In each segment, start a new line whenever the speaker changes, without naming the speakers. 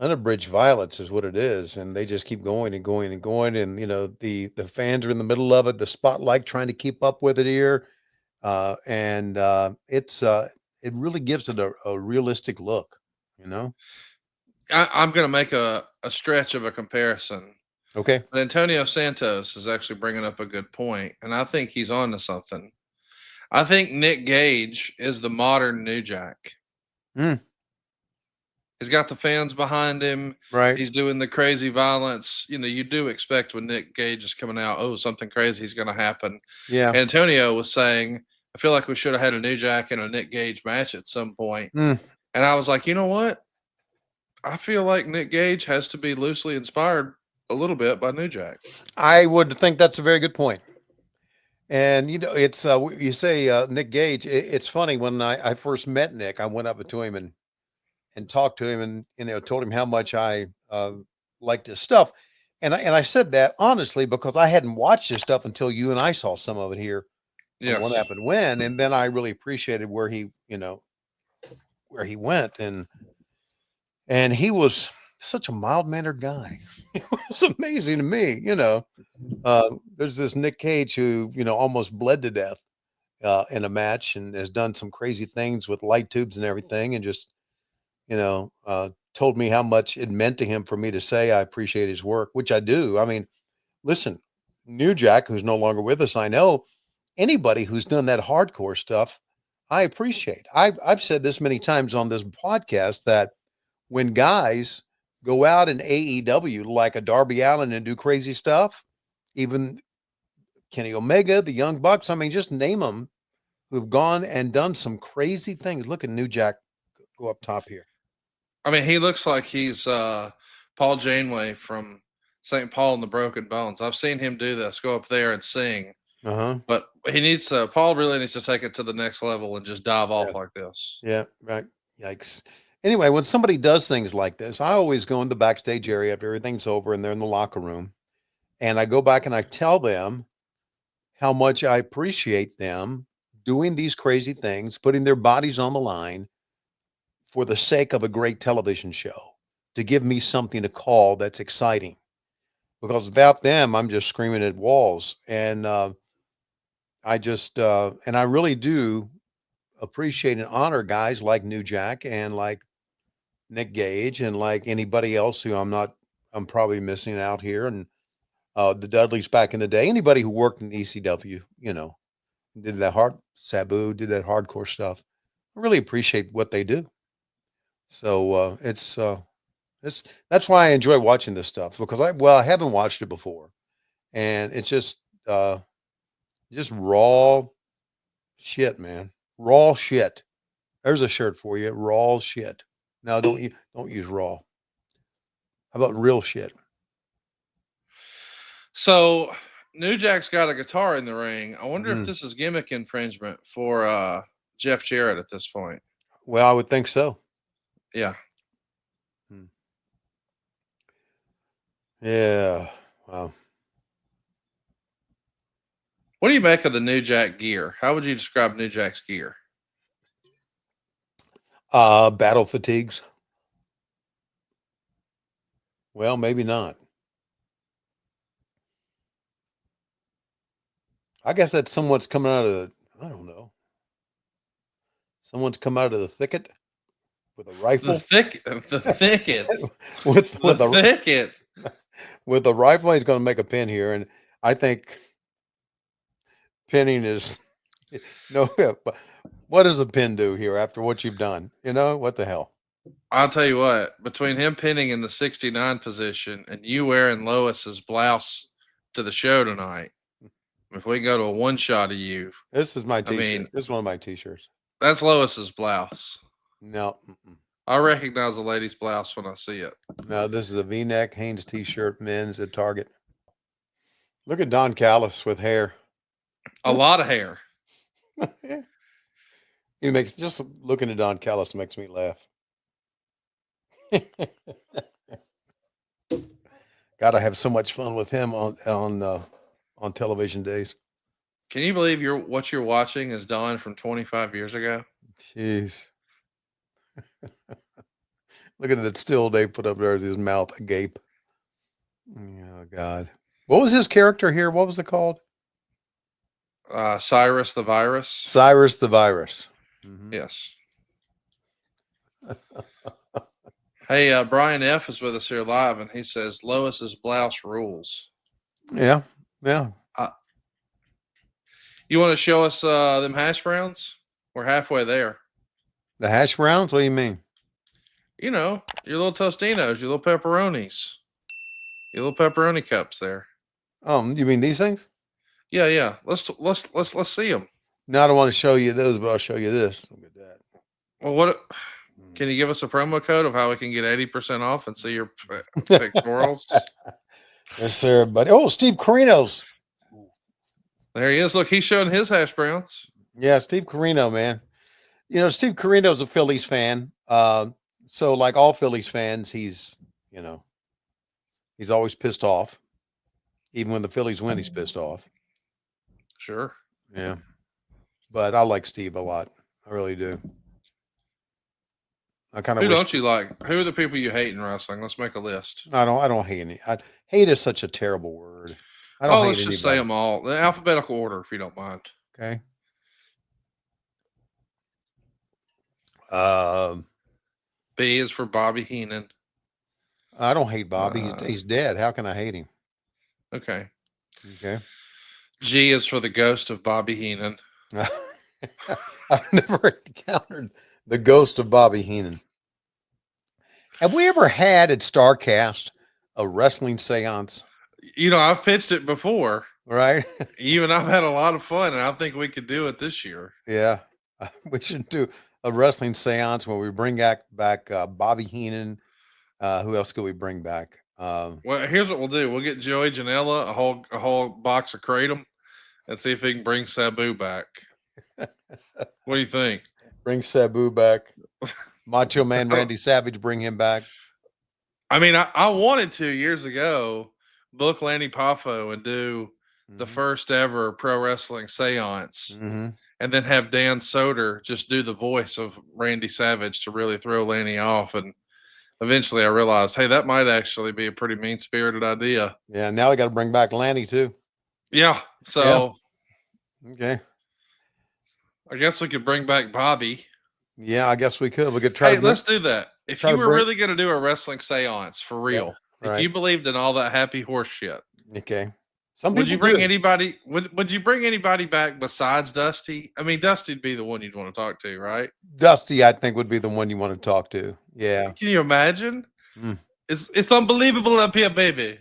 unabridged violence is what it is, and they just keep going and going and going, and the fans are in the middle of it, the spotlight trying to keep up with it here, and it really gives it a realistic look, you know.
I'm going to make a stretch of a comparison.
Okay.
But Antonio Santos is actually bringing up a good point, and I think he's on to something. I think Nick Gage is the modern New Jack.
Mm,
He's got the fans behind him.
right.
He's doing the crazy violence. You know, you do expect when Nick Gage is coming out, oh, something crazy is going to happen.
Yeah.
Antonio was saying, I feel like we should have had a New Jack and a Nick Gage match at some point.
Mm,
And I was like, you know what? I feel like Nick Gage has to be loosely inspired a little bit by New Jack.
I would think that's a very good point. And it's you say Nick Gage. It's funny when I first met Nick, I went up to him and talked to him, and told him how much I liked his stuff, and I said that honestly because I hadn't watched his stuff until you and I saw some of it here on What
Yes.
Happened When, and then I really appreciated where he went, and he was such a mild mannered guy. It was amazing to me. There's this Nick Cage who almost bled to death in a match and has done some crazy things with light tubes and everything, and just told me how much it meant to him for me to say I appreciate his work, which I do. I mean, listen, New Jack, who's no longer with us, I know anybody who's done that hardcore stuff, I appreciate. I've said this many times on this podcast that when guys go out in AEW like a Darby Allin and do crazy stuff, even Kenny Omega, the Young Bucks, I mean, just name them who've gone and done some crazy things. Look at New Jack go up top here.
I mean, he looks like he's Paul Janeway from St. Paul and the Broken Bones. I've seen him do this, go up there and sing.
Uh huh.
But Paul really needs to take it to the next level and just dive
Yeah.
off like this.
Yeah. Right. Yikes. Anyway, when somebody does things like this, I always go in the backstage area after everything's over and they're in the locker room. And I go back and I tell them how much I appreciate them doing these crazy things, putting their bodies on the line for the sake of a great television show to give me something to call that's exciting. Because without them, I'm just screaming at walls. And and I really do appreciate and honor guys like New Jack and like Nick Gage and like anybody else who I'm probably missing out here. And the Dudleys back in the day, anybody who worked in ECW, did that Sabu, did that hardcore stuff. I really appreciate what they do. So it's that's why I enjoy watching this stuff because I haven't watched it before, and it's just raw shit, man. Raw shit. There's a shirt for you. Raw shit. Now don't use raw. How about real shit?
So New Jack's got a guitar in the ring. I wonder if
Mm.
this is gimmick infringement for Jeff Jarrett at this point.
Well, I would think so.
Yeah.
Mm. Yeah. Wow.
What do you make of the New Jack gear? How would you describe New Jack's gear?
Battle fatigues. Well, maybe not. I guess that's someone's coming out of I don't know. Someone's come out of the thicket with a rifle.
The thicket, the
with a
thicket.
with a rifle. He's going to make a pin here, and I think pinning is no. What does a pin do here after what you've done? What the hell?
I'll tell you what. Between him pinning in the 69 position and you wearing Lois's blouse to the show tonight, if we go to a one shot of you,
This is my
I mean,
T-shirt. This is one of my T-shirts.
that's Lois's blouse.
No, mm-mm.
I recognize the lady's blouse when I see it.
No. This is a V-neck Hanes T-shirt, men's at Target. Look at Don Callis with hair.
A lot of hair.
He makes just looking at Don Callis makes me laugh. Got to have so much fun with him on television days.
Can you believe what you're watching is Dawn from 25 years ago?
Jeez. Looking at that still they put up there with his mouth agape. Oh God. What was his character here? What was it called?
Cyrus the Virus.
Cyrus the Virus. Mm-hmm.
Yes. Hey, Brian F is with us here live, and he says Lois's blouse rules.
Yeah.
You want to show us them hash browns? We're halfway there.
The hash browns? What do you mean?
You know, your little Tostinos, your little pepperonis, your little pepperoni cups there.
You mean these things?
Yeah. Let's see them.
No, I don't want to show you those, but I'll show you this. Look at that.
Well, what can you give us a promo code of how we can get 80% off and see your pictorials?
Yes, sir, buddy. Oh, Steve Carino's.
There he is. Look, he's showing his hash browns.
Yeah, Steve Carino, man. You know, Steve Carino's a Phillies fan. So like all Phillies fans, he's always pissed off. Even when the Phillies win, he's pissed off.
Sure.
Yeah. But I like Steve a lot. I really do. I kind of
Who don't you like? Who are the people you hate in wrestling? Let's make a list.
I don't hate any. Hate is such a terrible word. I don't hate
let's just say them all. The alphabetical order, if you don't mind.
Okay.
B is for Bobby Heenan.
I don't hate Bobby. He's dead. How can I hate him?
Okay.
Okay.
G is for the ghost of Bobby Heenan.
I've never encountered the ghost of Bobby Heenan. Have we ever had at Starrcade a wrestling seance?
You know, I've pitched it before.
Right.
Even I've had a lot of fun, and I think we could do it this year.
Yeah. We should do a wrestling seance where we bring back Bobby Heenan. Who else could we bring back?
Well, here's what we'll do. We'll get Joey Janela a whole box of Kratom and see if he can bring Sabu back. What do you think?
Bring Sabu back. Macho Man Randy Savage, bring him back.
I mean, I wanted to years ago book Lanny Poffo and do the first ever pro wrestling seance, and then have Dan Soder just do the voice of Randy Savage to really throw Lanny off. And eventually I realized, hey, that might actually be a pretty mean-spirited idea.
Yeah, now I got to bring back Lanny too.
Yeah, so
okay.
I guess we could bring back Bobby.
Yeah, I guess we could. We could try.
Hey, let's do that. If you were really going to do a wrestling seance for real, if you believed in all that happy horse shit,
okay.
Would you bring anybody? Would you bring anybody back besides Dusty? I mean, Dusty'd be the one you'd want to talk to, right?
Dusty, I think, would be the one you want to talk to. Yeah.
Can you imagine? It's unbelievable up here, baby.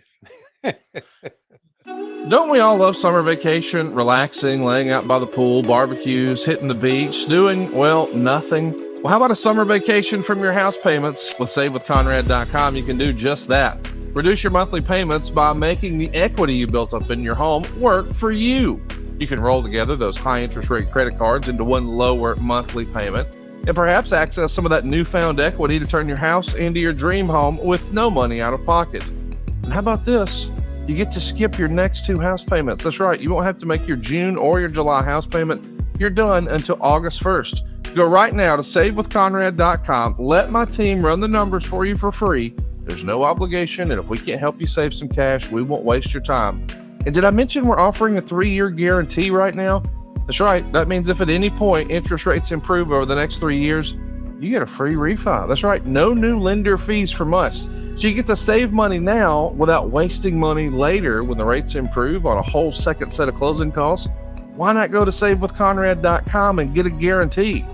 Don't we all love summer vacation, relaxing, laying out by the pool, barbecues, hitting the beach, doing, well, nothing? Well, how about a summer vacation from your house payments? With SaveWithConrad.com, you can do just that. Reduce your monthly payments by making the equity you built up in your home work for you. You can roll together those high interest rate credit cards into one lower monthly payment, and perhaps access some of that newfound equity to turn your house into your dream home with no money out of pocket. And how about this? You get to skip your next 2 house payments. That's right. You won't have to make your June or your July house payment. You're done until August 1st. Go right now to SaveWithConrad.com. Let my team run the numbers for you for free. There's no obligation, and if we can't help you save some cash, we won't waste your time. And did I mention we're offering a 3-year guarantee right now? That's right. That means if at any point interest rates improve over the next 3 years, you get a free refi. That's right. No new lender fees from us. So you get to save money now without wasting money later when the rates improve on a whole second set of closing costs. Why not go to SaveWithConrad.com and get a guarantee?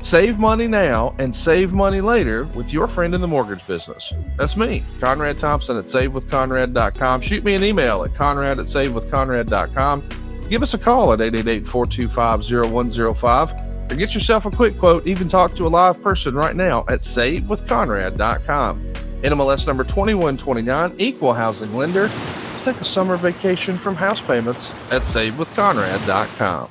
Save money now and save money later with your friend in the mortgage business. That's me, Conrad Thompson at SaveWithConrad.com. Shoot me an email at Conrad@SaveWithConrad.com. Give us a call at 888-425-0105 or get yourself a quick quote. Even talk to a live person right now at SaveWithConrad.com. NMLS number 2129, equal housing lender. Let's take a summer vacation from house payments at SaveWithConrad.com.